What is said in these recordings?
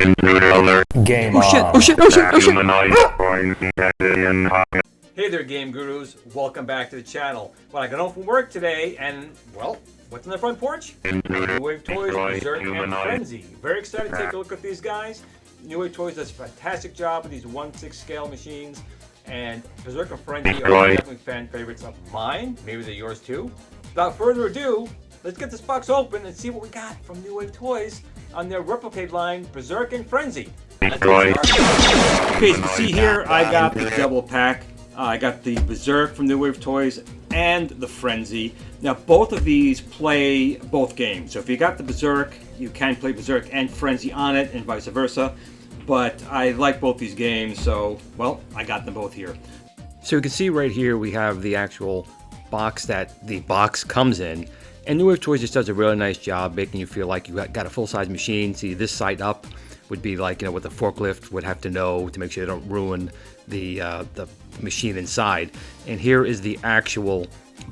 Intruder alert. Game Oh shit, on. oh shit, oh shit, oh shit! Humanoid coins detected in pocket. Hey there, game gurus. Welcome back to the channel. Well, I got home from work today, and, well, what's on the front porch? Intruder New Wave Toys, destroyed Berzerk and humanoid. Frenzy. Very excited to take a look at these guys. New Wave Toys does a fantastic job with these 1/6 scale machines, and Berzerk and Frenzy are Destroyed. definitely fan favorites of mine. Maybe they're yours too. Without further ado, let's get this box open and see what we got from New Wave Toys on their Replicade line, Berzerk and Frenzy. Destroyed. Okay, as you can see here, I got the double pack. I got the Berzerk from New Wave Toys and the Frenzy. Now, both of these play both games. So if you got the Berzerk, you can play Berzerk and Frenzy on it, and vice versa. But I like both these games, so, well, I got them both here. So you can see right here, we have the actual box that the box comes in. And New Wave Toys just does a really nice job making you feel like you got a full-size machine. See, this side up would be like, what the forklift would have to know to make sure they don't ruin the machine inside. And here is the actual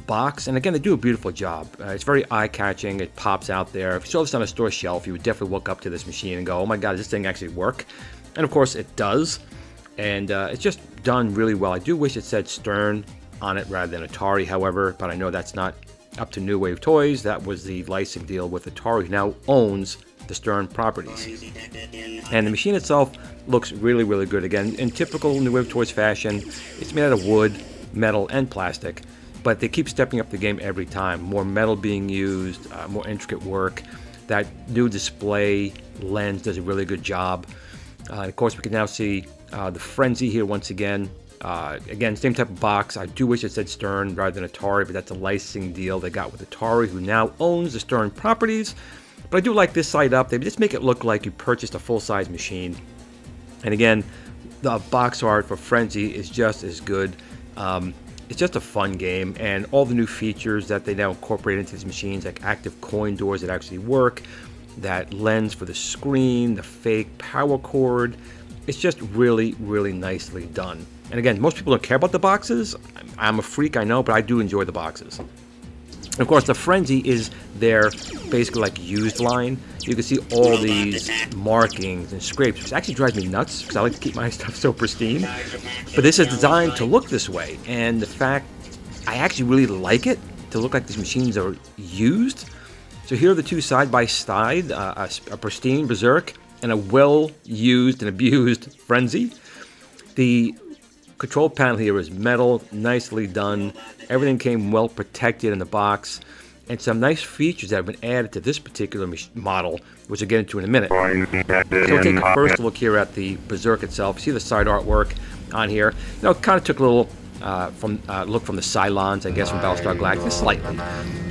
box, and again, they do a beautiful job. It's very eye-catching. It pops out there. If you saw this on a store shelf, you would definitely walk up to this machine and go, oh my god, does this thing actually work? And of course it does, and it's just done really well. I do wish it said Stern on it rather than Atari, however, but I know that's not up to New Wave Toys. That was the licensing deal with Atari, who now owns the Stern properties. And the machine itself looks really, really good. Again, in typical New Wave Toys fashion, it's made out of wood, metal, and plastic, but they keep stepping up the game every time. More metal being used, more intricate work. That new display lens does a really good job. Of course, we can now see the Frenzy here once again. Again, same type of box. I do wish it said Stern rather than Atari, but that's a licensing deal they got with Atari, who now owns the Stern properties. But I do like this side up. They just make it look like you purchased a full-size machine. And again, the box art for Frenzy is just as good. It's just a fun game, and all the new features that they now incorporate into these machines, like active coin doors that actually work, that lens for the screen, the fake power cord, it's just really, really nicely done. And again, most people don't care about the boxes. I'm a freak, I know, but I do enjoy the boxes. And of course, the Frenzy is their basically like used line. You can see all these markings and scrapes, which actually drives me nuts because I like to keep my stuff so pristine. But this is designed to look this way, and the fact I actually really like it to look like these machines are used. So here are the two side by side, a pristine Berzerk and a well-used and abused Frenzy. The control panel here is metal, nicely done. Everything came well protected in the box, and some nice features that have been added to this particular model, which I'll get into in a minute. Coins detected So we'll take in a first pocket. look here at the Berzerk itself. See the side artwork on here. It kind of took a little look from the Cylons, I guess, from Battlestar Galactica, slightly.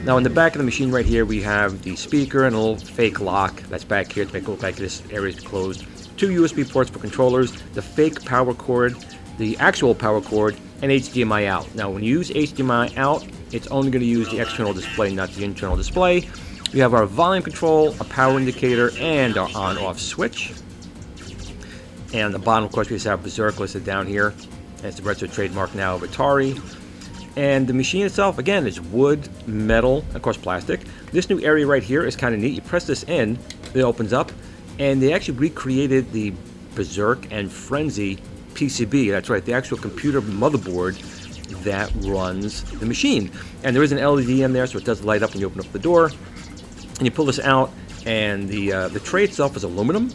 Now in the back of the machine right here, we have the speaker and a little fake lock that's back here to make it look like this area is closed. Two USB ports for controllers, the fake power cord, the actual power cord, and HDMI out. Now when you use HDMI out, it's only going to use the external display, not the internal display. We have our volume control, a power indicator, and our on-off switch. And on the bottom, of course, we just have Berzerk listed down here. It's the retro trademark now of Atari. And the machine itself, again, is wood, metal, of course plastic. This new area right here is kind of neat. You press this in, it opens up, and they actually recreated the Berzerk and Frenzy PCB. That's right, the actual computer motherboard that runs the machine. And there is an LED in there, so it does light up when you open up the door. And you pull this out, and the tray itself is aluminum.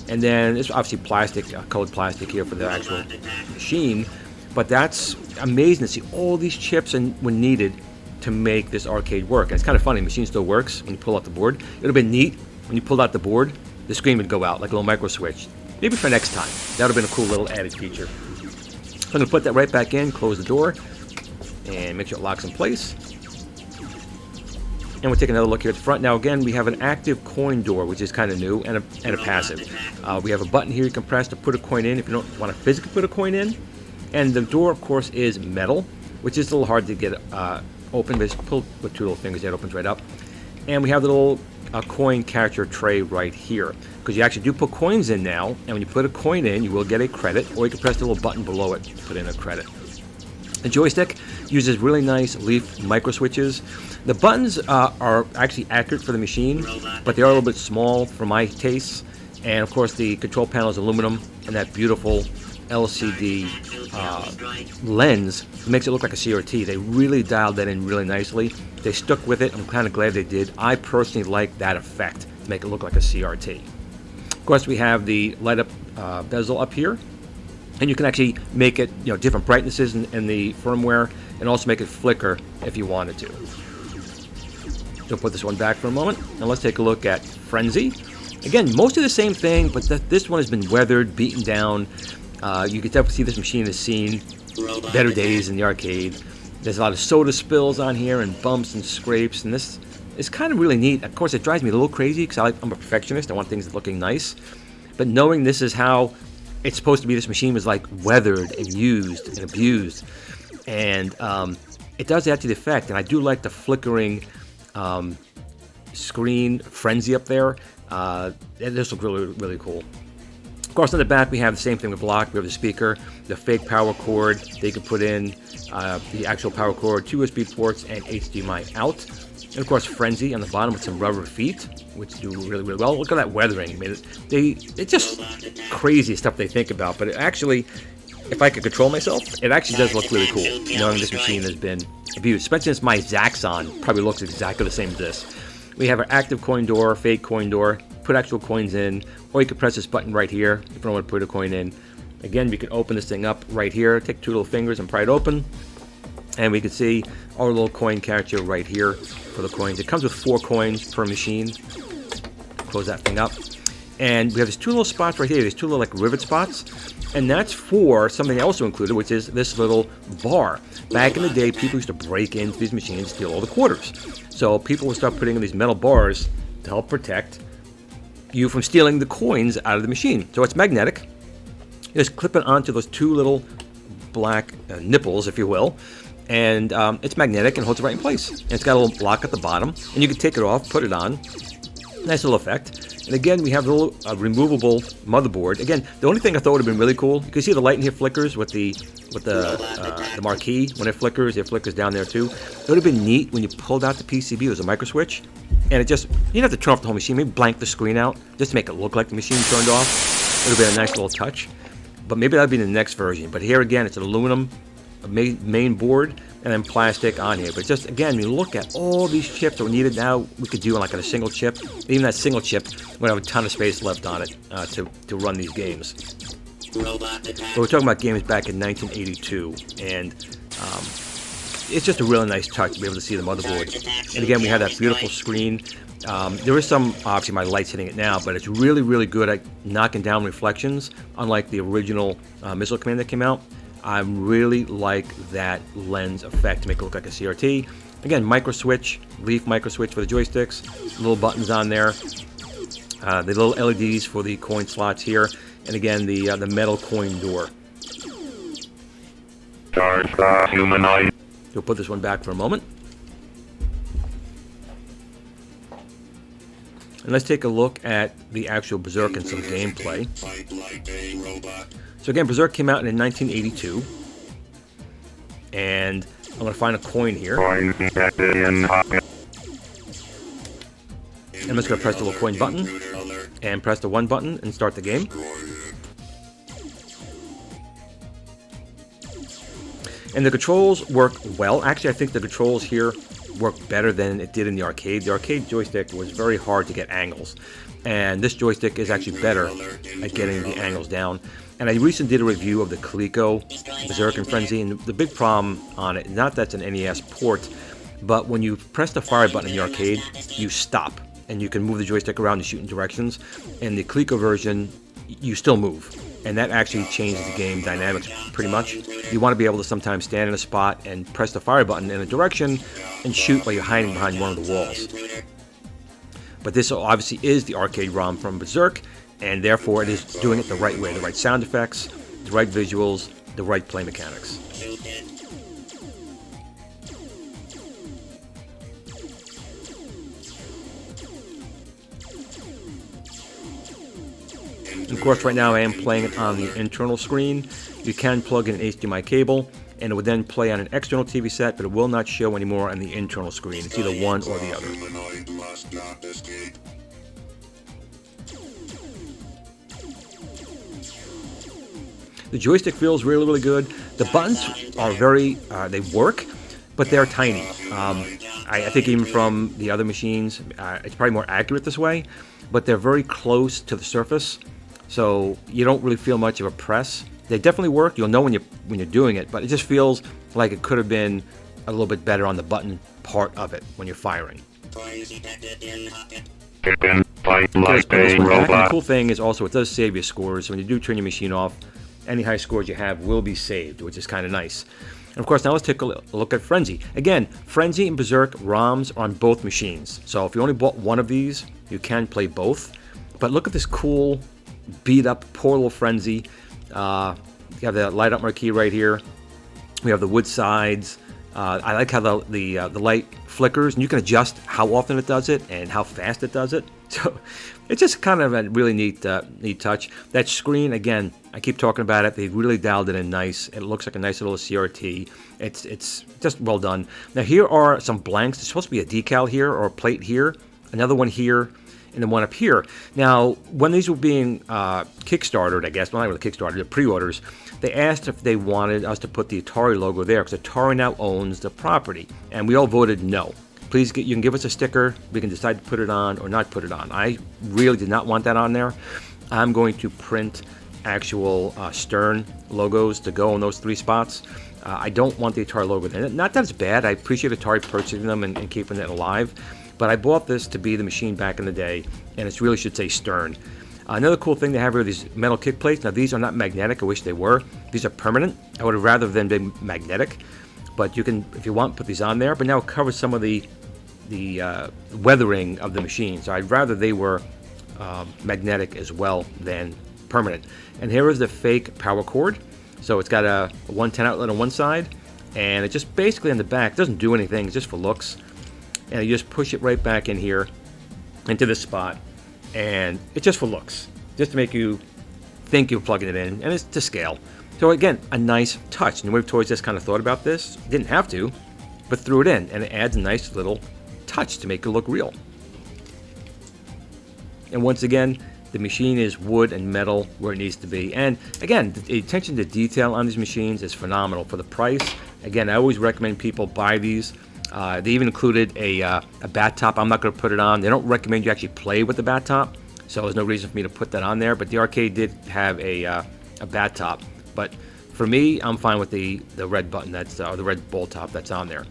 And then it's obviously plastic, colored plastic here for the actual machine. But that's amazing to see all these chips and when needed to make this arcade work. And it's kind of funny, the machine still works when you pull out the board. It would have been neat when you pulled out the board, the screen would go out like a little micro switch. Maybe for next time. That would have been a cool little added feature. So I'm going to put that right back in, close the door, and make sure it locks in place. And we'll take another look here at the front. Now again, we have an active coin door, which is kind of new, and a passive. We have a button here you can press to put a coin in if you don't want to physically put a coin in. And the door, of course, is metal, which is a little hard to get open, but just pull with two little fingers, it opens right up. And we have the little coin catcher tray right here, because you actually do put coins in now, and when you put a coin in, you will get a credit, or you can press the little button below it to put in a credit. The joystick uses really nice leaf micro switches. The buttons are actually accurate for the machine, but they are a little bit small for my taste. And of course the control panel is aluminum, and that beautiful LCD lens makes it look like a CRT. They really dialed that in really nicely. They stuck with it. I'm kind of glad they did. I personally like that effect to make it look like a CRT. Of course, we have the light up bezel up here, and you can actually make it, different brightnesses in the firmware, and also make it flicker if you wanted to. So put this one back for a moment, and let's take a look at Frenzy. Again, most of the same thing, but this one has been weathered, beaten down. You can definitely see this machine has seen better days in the arcade. There's a lot of soda spills on here and bumps and scrapes, and this is kind of really neat. Of course, it drives me a little crazy because I'm a perfectionist. I want things looking nice. But knowing this is how it's supposed to be, this machine was like weathered and used and abused. And it does add to the effect. And I do like the flickering screen frenzy up there. This looks really, really cool. Of course, on the back, we have the same thing with block. We have the speaker, the fake power cord. They can put in the actual power cord, 2 USB ports, and HDMI out. And of course, Frenzy on the bottom with some rubber feet, which do really, really well. Look at that weathering. I mean, it's just crazy stuff they think about. But it actually, if I could control myself, it actually does look really cool, knowing this machine has been abused. Especially since my Zaxxon probably looks exactly the same as this. We have our active coin door, fake coin door, put actual coins in, or you can press this button right here if you don't want to put a coin in. Again, we can open this thing up right here, take 2 little fingers and pry it open, and we can see our little coin catcher right here for the coins. It comes with 4 coins per machine. Close that thing up. And we have these 2 little spots right here, these 2 little like rivet spots, and that's for something also included, which is this little bar. Back in the day, people used to break into these machines, steal all the quarters. So people would start putting in these metal bars to help protect you from stealing the coins out of the machine. So it's magnetic. You just clip it onto those 2 little black nipples, if you will, and it's magnetic and holds it right in place. And it's got a little block at the bottom, and you can take it off, put it on. Nice little effect. And again, we have the little removable motherboard. Again, the only thing I thought would have been really cool, you can see the light in here flickers with the marquee. When it flickers down there too. It would have been neat when you pulled out the PCB. It was a micro switch, and you didn't have to turn off the whole machine. Maybe blank the screen out just to make it look like the machine turned off. It would have been a nice little touch. But maybe that'll be the next version. But here again, it's an aluminum main board and then plastic on here. But just again, you look at all these chips that we needed. Now we could do like a single chip. Even that single chip would have a ton of space left on it to run these games. But we're talking about games back in 1982, and it's just a really nice touch to be able to see the motherboard. And again, we have that beautiful screen. There is some, obviously my light's hitting it now, but it's really, really good at knocking down reflections, unlike the original Missile Command that came out. I really like that lens effect to make it look like a CRT. Again, micro switch, leaf micro switch for the joysticks, little buttons on there, the little LEDs for the coin slots here, and again the metal coin door. Charge the humanoid. We'll put this one back for a moment. And let's take a look at the actual Berzerk and some gameplay. So again, Berzerk came out in 1982. And I'm going to find a coin here. Coins in pocket. I'm just going to press the little coin button and press the 1 button and start the game. And the controls work well. Actually, I think the controls here work better than it did in the arcade. The arcade joystick was very hard to get angles, and this joystick is actually better at getting the angles down. And I recently did a review of the Coleco Berzerk and Frenzy, and the big problem on it, not that it's an NES port, but when you press the fire button in the arcade, you stop, and you can move the joystick around to shoot in directions. In the Coleco version, you still move, and that actually changes the game dynamics pretty much. You want to be able to sometimes stand in a spot and press the fire button in a direction and shoot while you're hiding behind one of the walls. But this obviously is the arcade ROM from Berzerk, and therefore it is doing it the right way, the right sound effects, the right visuals, the right play mechanics. Of course, right now I am playing it on the internal screen. You can plug in an HDMI cable, and it would then play on an external TV set, but it will not show anymore on the internal screen. It's either one or the other. The joystick feels really, really good. The buttons are very, they work, but they're tiny. I think even from the other machines, it's probably more accurate this way, but they're very close to the surface, so you don't really feel much of a press. They definitely work. You'll know when you're doing it, but it just feels like it could have been a little bit better on the button part of it when you're firing. The cool thing is also it does save your scores. When you do turn your machine off, any high scores you have will be saved, which is kind of nice. And of course, now let's take a look at Frenzy. Again, Frenzy and Berzerk ROMs are on both machines. So if you only bought one of these, you can play both. But look at this cool, beat up, poor little Frenzy. You have the light up marquee right here. We have the wood sides. I like how the light flickers, and you can adjust how often it does it and how fast it does it. So it's just kind of a really neat touch. That screen, again, I keep talking about it. They've really dialed it in nice. It looks like a nice little CRT. It's just well done. Now here are some blanks. There's supposed to be a decal here or a plate here, another one here, and then one up here. Now, when these were being kickstarted, I guess, well, not really kickstarted, the pre-orders, they asked if they wanted us to put the Atari logo there, because Atari now owns the property, and we all voted no. Please, you can give us a sticker. We can decide to put it on or not put it on. I really did not want that on there. I'm going to print actual Stern logos to go on those 3 spots. I don't want the Atari logo there. Not that it's bad. I appreciate Atari purchasing them and keeping it alive. But I bought this to be the machine back in the day, and it really should say Stern. Another cool thing they have here are these metal kick plates. Now, these are not magnetic. I wish they were. These are permanent. I would have rather them be magnetic. But you can, if you want, put these on there. But now it covers some of the weathering of the machine. So I'd rather they were magnetic as well than permanent. And here is the fake power cord. So it's got a 110 outlet on one side, and it just basically on the back doesn't do anything. It's just for looks. And you just push it right back in here into this spot, and it's just for looks, just to make you think you're plugging it in, and it's to scale. So again, a nice touch. And Wave Toys just kind of thought about this, didn't have to, but threw it in, and it adds a nice little touch to make it look real. And once again, the machine is wood and metal where it needs to be. And again, the attention to detail on these machines is phenomenal for the price. Again, I always recommend people buy these. They even included a bat top. I'm not going to put it on. They don't recommend you actually play with the bat top, so there's no reason for me to put that on there. But the arcade did have a bat top. But for me, I'm fine with the red button that's or the red bowl top that's on there.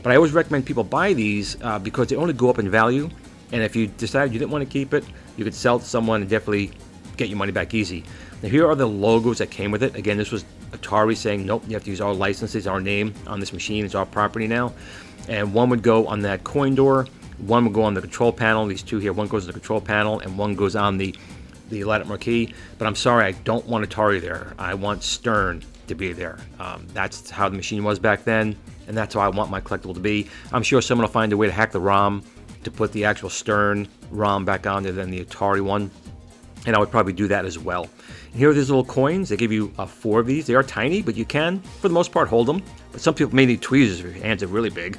But I always recommend people buy these because they only go up in value. And if you decide you didn't want to keep it, you could sell it to someone and definitely get your money back easy. Now here are the logos that came with it. Again, this was Atari saying, nope, you have to use our licenses, our name on this machine. It's our property now. And one would go on that coin door, one would go on the control panel. These two here, one goes on the control panel, and one goes on the light up marquee. But I'm sorry, I don't want Atari there. I want Stern to be there. That's how the machine was back then, and that's how I want my collectible to be. I'm sure someone will find a way to hack the ROM to put the actual Stern ROM back on there than the Atari one, and I would probably do that as well. And here are these little coins. They give you 4 of these. They are tiny, but you can, for the most part, hold them. But some people may need tweezers if your hands are really big.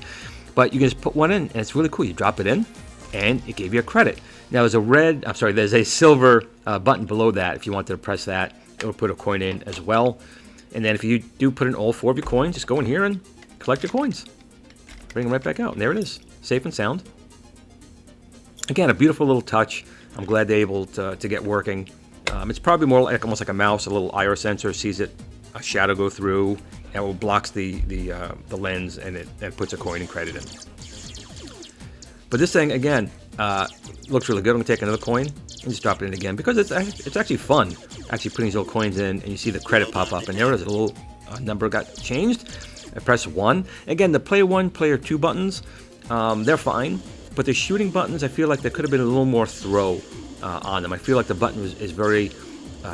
But you can just put one in, and it's really cool. You drop it in, and it gave you a credit. Now, there's a silver button below that. If you wanted to press that, it will put a coin in as well. And then if you do put in all 4 of your coins, just go in here and collect your coins. Bring them right back out, and there it is, safe and sound. Again, a beautiful little touch. I'm glad they're able to get working. It's probably more like almost like a mouse. A little IR sensor sees a shadow go through, and it blocks the lens, and it puts a coin and credit in. But this thing again looks really good. I'm gonna take another coin and just drop it in again because it's actually fun. Actually putting these little coins in, and you see the credit pop up, and there it is. A little number got changed. I press 1. Again, the player 1, player 2 buttons, they're fine. But the shooting buttons, I feel like there could have been a little more throw on them. I feel like the button is very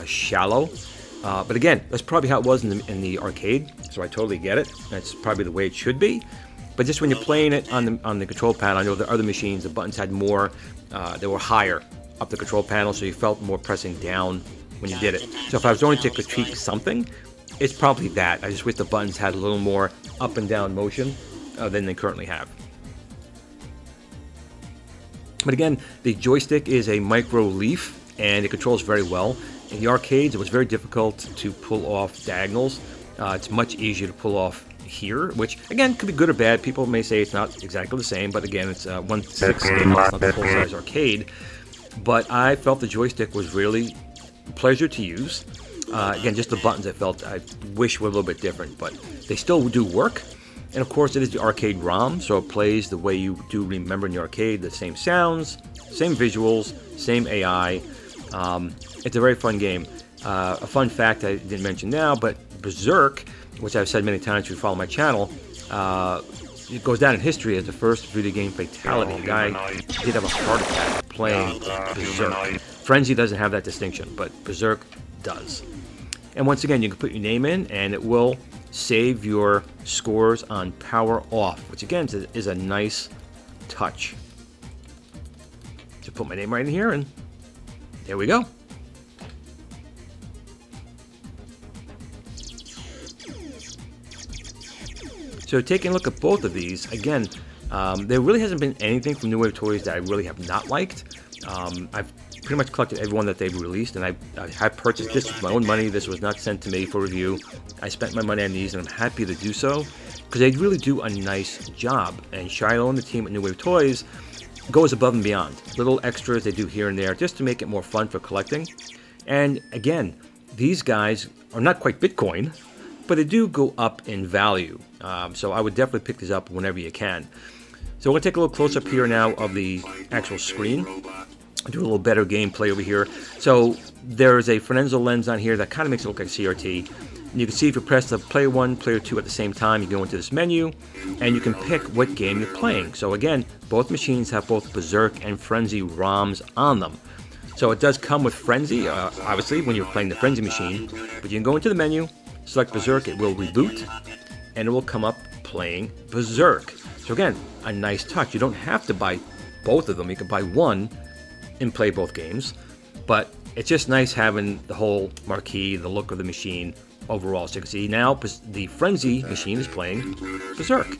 shallow. But again, that's probably how it was in the arcade, so I totally get it. That's probably the way it should be. But just when you're playing it on the control panel, I know the other machines, the buttons had more, they were higher up the control panel, so you felt more pressing down when you did it. So if I was only to critique something, it's probably that. I just wish the buttons had a little more up and down motion than they currently have. But again, the joystick is a micro leaf, and it controls very well. In the arcades, it was very difficult to pull off diagonals. It's much easier to pull off here, which again could be good or bad. People may say it's not exactly the same, but again, it's 1/6 scale, it's not the full-size arcade. But I felt the joystick was really a pleasure to use. Again, just the buttons I wish were a little bit different, but they still do work. And of course, it is the arcade ROM, so it plays the way you do remember in the arcade, the same sounds, same visuals, same AI. It's a very fun game. A fun fact I didn't mention now, but Berzerk, which I've said many times if you follow my channel, it goes down in history as the first video game fatality. The guy did have a heart attack playing Berzerk. Frenzy doesn't have that distinction, but Berzerk does. And once again, you can put your name in, and it will save your scores on power off, which again is a nice touch. Just put my name right in here, and there we go. So taking a look at both of these, again, there really hasn't been anything from New Wave Toys that I really have not liked. I've pretty much collected everyone that they've released, and I purchased this with my own money. This was not sent to me for review. I spent my money on these, and I'm happy to do so, because they really do a nice job. And Shiloh and the team at New Wave Toys goes above and beyond. Little extras they do here and there just to make it more fun for collecting. And again, these guys are not quite Bitcoin, but they do go up in value. So I would definitely pick these up whenever you can. So we're going to take a little close-up here now of the actual screen. I'll do a little better gameplay over here. So there's a Frenzo lens on here that kind of makes it look like CRT. And you can see if you press the player 1, player 2 at the same time, you go into this menu, and you can pick what game you're playing. So again, both machines have both Berzerk and Frenzy ROMs on them. So it does come with Frenzy, obviously, when you're playing the Frenzy machine. But you can go into the menu, select Berzerk, it will reboot, and it will come up playing Berzerk. So again, a nice touch. You don't have to buy both of them. You can buy one and play both games. But it's just nice having the whole marquee, the look of the machine overall. So you can see now the Frenzy machine is playing Berzerk.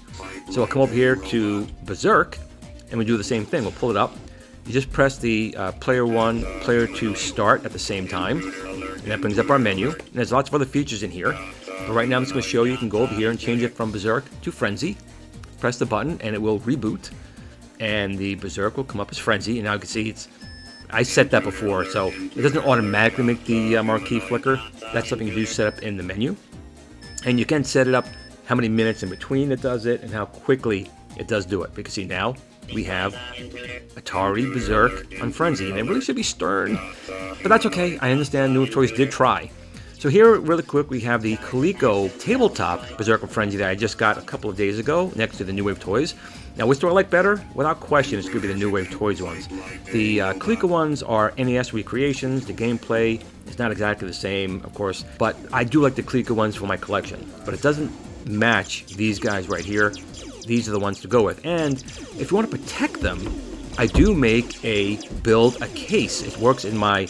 So we'll come over here to Berzerk, and we do the same thing. We'll pull it up. You just press the player 1, player 2 start at the same time, and that brings up our menu. And there's lots of other features in here. But right now I'm just going to show you. You can go over here and change it from Berzerk to Frenzy. Press the button, and it will reboot. And the Berzerk will come up as Frenzy. And now you can see I set that before, so it doesn't automatically make the marquee flicker. That's something you do set up in the menu. And you can set it up how many minutes in between it does it and how quickly it does do it. Because see, now we have Atari, Berzerk, and Frenzy. And it really should be stern, but that's okay. I understand New Wave Toys did try. So here, really quick, we have the Coleco tabletop Berzerk and Frenzy that I just got a couple of days ago next to the New Wave Toys. Now, which do I like better? Without question, it's going to be the New Wave Toys ones. The Coleco ones are NES recreations. The gameplay is not exactly the same, of course, but I do like the Coleco ones for my collection. But it doesn't match these guys right here. These are the ones to go with. And if you want to protect them, I do make a Build-A-Case. It works in my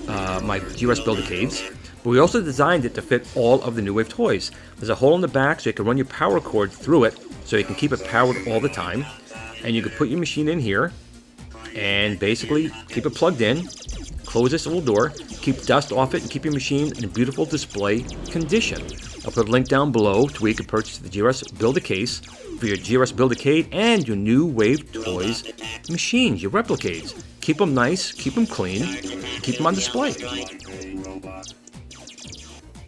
my GRS Build-A-Cades. But we also designed it to fit all of the New Wave Toys. There's a hole in the back so you can run your power cord through it, so you can keep it powered all the time. And you can put your machine in here and basically keep it plugged in, close this little door, keep dust off it, and keep your machine in a beautiful display condition. I'll put a link down below to where you can purchase the GRS Build-A-Case for your GRS Build-A-Cade and your New Wave Toys machines, your Replicades. Keep them nice, keep them clean, and keep them on display.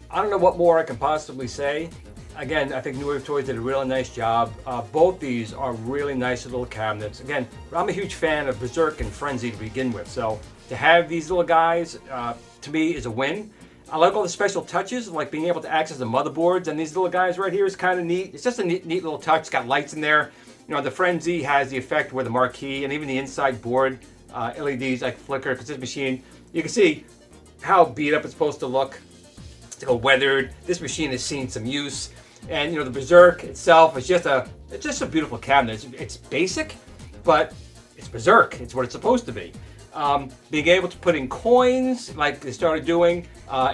I don't know what more I can possibly say. Again, I think New Wave Toys did a really nice job. Both these are really nice little cabinets. Again, I'm a huge fan of Berzerk and Frenzy to begin with, so to have these little guys, to me, is a win. I like all the special touches, like being able to access the motherboards, and these little guys right here is kind of neat. It's just a neat little touch. It's got lights in there. You know, the Frenzy has the effect where the marquee and even the inside board LEDs like flicker, because this machine, you can see how beat up it's supposed to look. It's weathered. This machine has seen some use. And you know, the Berzerk itself is just a beautiful cabinet. It's basic, but it's Berzerk. It's what it's supposed to be. Being able to put in coins, like they started doing,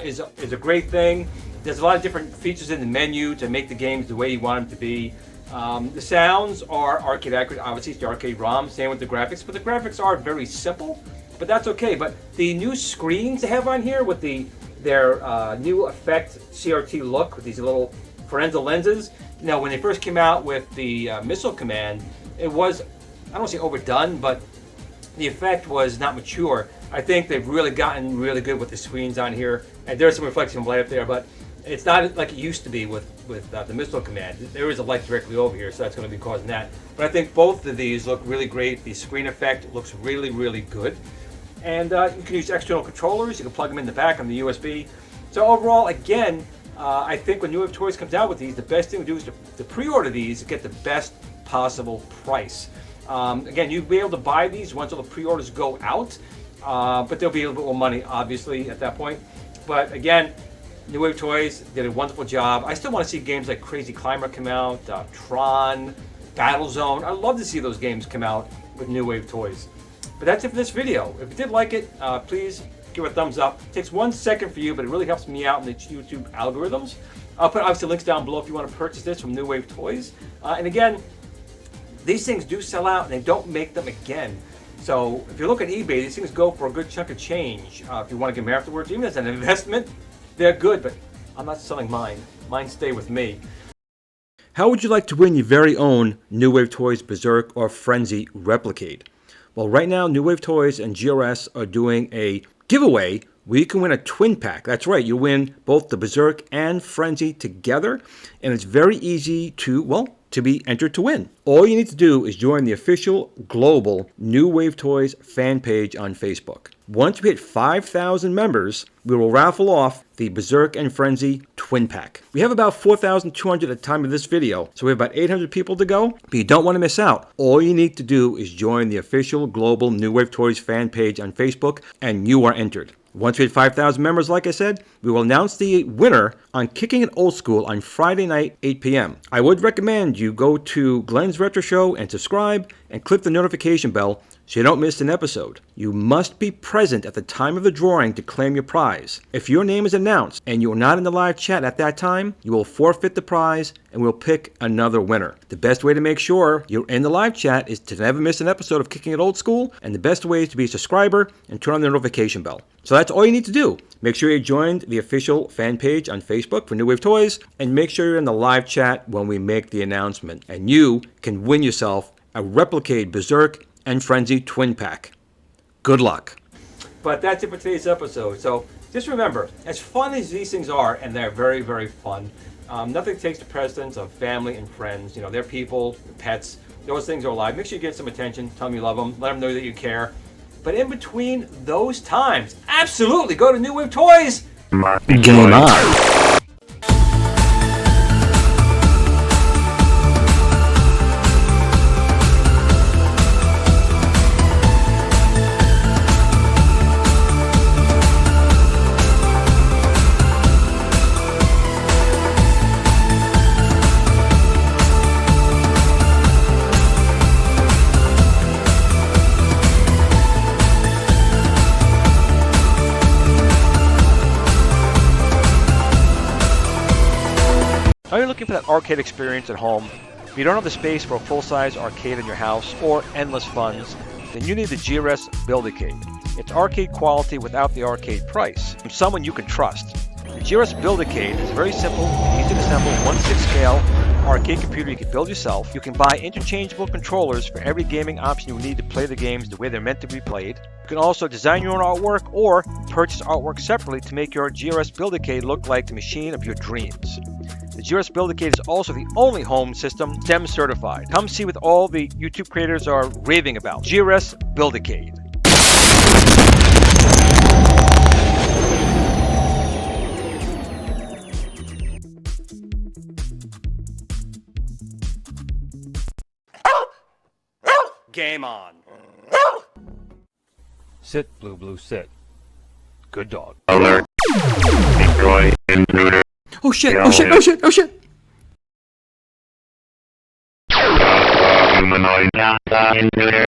is a great thing. There's a lot of different features in the menu to make the games the way you want them to be. The sounds are arcade accurate. Obviously, it's the arcade ROM. Same with the graphics, but the graphics are very simple. but that's okay. But the new screens they have on here with their new effect CRT look with these little Forenza lenses. Now, when they first came out with the missile command, it was, I don't want to say overdone, but the effect was not mature. I think they've really gotten really good with the screens on here, and there's some reflection of light up there, but it's not like it used to be with the missile command. There is a light directly over here, so that's going to be causing that. But I think both of these look really great. The screen effect looks really, really good. And you can use external controllers. You can plug them in the back on the USB. So overall, again, I think when New Wave Toys comes out with these, the best thing to do is to pre-order these to get the best possible price. Again, you'll be able to buy these once all the pre-orders go out, but there'll be a little bit more money, obviously, at that point. But again, New Wave Toys did a wonderful job. I still want to see games like Crazy Climber come out, Tron, Battlezone. I'd love to see those games come out with New Wave Toys. But that's it for this video. If you did like it, please give it a thumbs up. It takes 1 second for you, but it really helps me out in the YouTube algorithms. I'll put obviously links down below if you want to purchase this from New Wave Toys. And again, these things do sell out and they don't make them again. So if you look at eBay, these things go for a good chunk of change. If you want to get them afterwards, even as an investment, they're good, but I'm not selling mine. Mine stay with me. How would you like to win your very own New Wave Toys Berzerk or Frenzy Replicade? Well, right now, New Wave Toys and GRS are doing a giveaway where you can win a twin pack. That's right, you win both the Berzerk and Frenzy together, and it's very easy to be entered to win. All you need to do is join the official global New Wave Toys fan page on Facebook. Once we hit 5,000 members, we will raffle off the Berzerk and Frenzy twin pack. We have about 4,200 at the time of this video, so we have about 800 people to go, but you don't want to miss out. All you need to do is join the official global New Wave Toys fan page on Facebook, and you are entered. Once we hit 5,000 members, like I said, we will announce the winner on Kicking It Old School on Friday night, 8 p.m. I would recommend you go to Glenn's Retro Show and subscribe and click the notification bell so you don't miss an episode. You must be present at the time of the drawing to claim your prize. If your name is announced and you are not in the live chat at that time, you will forfeit the prize and we'll pick another winner. The best way to make sure you're in the live chat is to never miss an episode of Kicking It Old School, and the best way is to be a subscriber and turn on the notification bell. So that's all you need to do. Make sure you joined the official fan page on Facebook for New Wave Toys, and make sure you're in the live chat when we make the announcement, and you can win yourself a Replicade Berzerk and Frenzy twin pack. Good luck. But that's it for today's episode. So just remember, as fun as these things are, and they're very, very fun, nothing takes the precedence of family and friends. You know, they're people, pets, those things are alive. Make sure you get some attention, tell them you love them, let them know that you care. But in between those times, absolutely go to New Wave Toys. Game on. Are you looking for that arcade experience at home? If you don't have the space for a full-size arcade in your house or endless funds, then you need the GRS Build-A-Cade. It's arcade quality without the arcade price, from someone you can trust. The GRS Build-A-Cade is a very simple, easy to assemble, 1/6 scale arcade computer you can build yourself. You can buy interchangeable controllers for every gaming option you need to play the games the way they're meant to be played. You can also design your own artwork or purchase artwork separately to make your GRS Build-A-Cade look like the machine of your dreams. The GRS Build-A-Cade is also the only home system STEM certified. Come see what all the YouTube creators are raving about. GRS Build-A-Cade. Game on. Sit, Blue Blue, sit. Good dog. Alert. Destroy intruder. Oh shit, oh shit, oh shit, oh shit! Humanoid intruder.